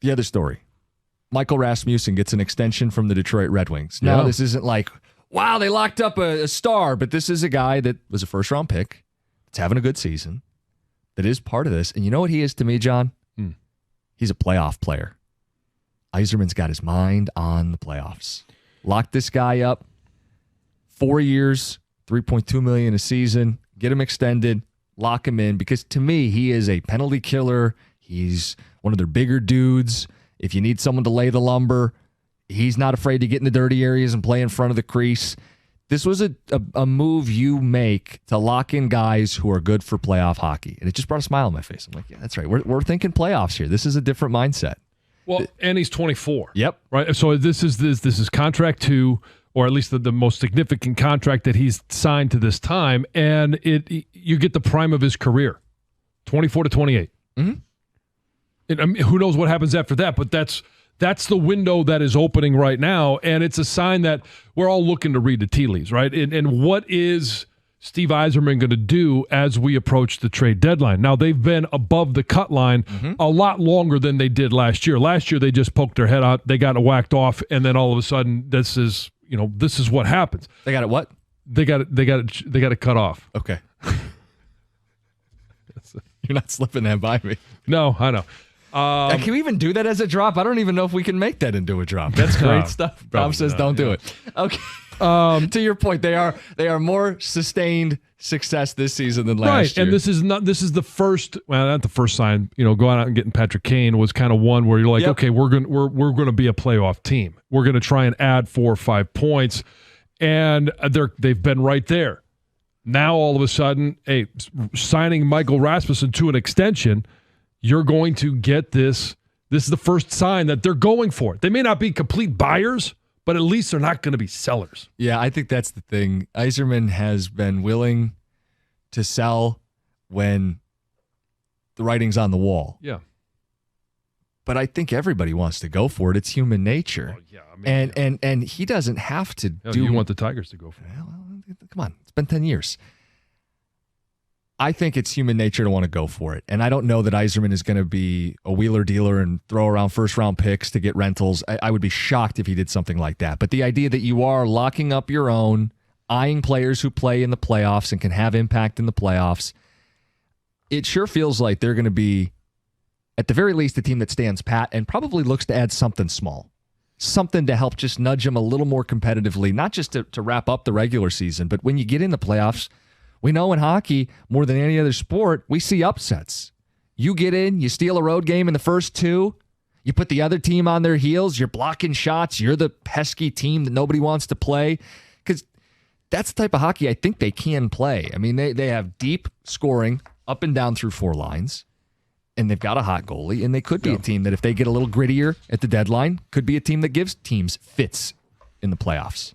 The other story. Michael Rasmussen gets an extension from the Detroit Red Wings. Now, this isn't like, wow, they locked up a star, but this is a guy that was a first-round pick. It's having a good season. That is part of this. And you know what he is to me, John? He's a playoff player. Yzerman's got his mind on the playoffs. Lock this guy up. 4 years, $3.2 million a season. Get him extended. Lock him in. Because to me, he is a penalty killer. He's one of their bigger dudes. If you need someone to lay the lumber, he's not afraid to get in the dirty areas and play in front of the crease. This was a move you make to lock in guys who are good for playoff hockey. And it just brought a smile on my face. I'm like, yeah, that's right. We're thinking playoffs here. This is a different mindset. Well, and he's 24. Yep. Right. So this is contract 2, or at least the most significant contract that he's signed to this time. And you get the prime of his career, 24 to 28. Mm-hmm. I mean, who knows what happens after that, but that's the window that is opening right now, and it's a sign that we're all looking to read the tea leaves, right? And what is Steve Yzerman going to do as we approach the trade deadline? Now, they've been above the cut line a lot longer than they did last year. Last year, they just poked their head out, they got whacked off, and then all of a sudden, this is what happens. They got it what? They got it cut off. Okay. You're not slipping that by me. No, I know. Can we even do that as a drop? I don't even know if we can make that into a drop. That's great stuff. Tom says don't do it. Okay. To your point, they are more sustained success this season than last year. And this is the first, well, not the first sign, going out and getting Patrick Kane was kind of one where you're like, okay, we're going to be a playoff team. We're going to try and add 4 or 5 points, and they've been right there. Now all of a sudden, signing Michael Rasmussen to an extension, you're going to get this. This is the first sign that they're going for it. They may not be complete buyers, but at least they're not going to be sellers. Yeah, I think that's the thing. Yzerman has been willing to sell when the writing's on the wall. Yeah. But I think everybody wants to go for it. It's human nature. Oh, yeah. I mean, and he doesn't have to do. You want the Tigers to go for it. Well, come on. It's been 10 years. I think it's human nature to want to go for it. And I don't know that Yzerman is going to be a wheeler dealer and throw around first-round picks to get rentals. I would be shocked if he did something like that. But the idea that you are locking up your own, eyeing players who play in the playoffs and can have impact in the playoffs, it sure feels like they're going to be, at the very least, a team that stands pat and probably looks to add something small. Something to help just nudge them a little more competitively, not just to wrap up the regular season, but when you get in the playoffs, we know in hockey, more than any other sport, we see upsets. You get in, you steal a road game in the first 2, you put the other team on their heels, you're blocking shots, you're the pesky team that nobody wants to play. Because that's the type of hockey I think they can play. I mean, they have deep scoring up and down through 4 lines, and they've got a hot goalie, and they could be a team that if they get a little grittier at the deadline, could be a team that gives teams fits in the playoffs.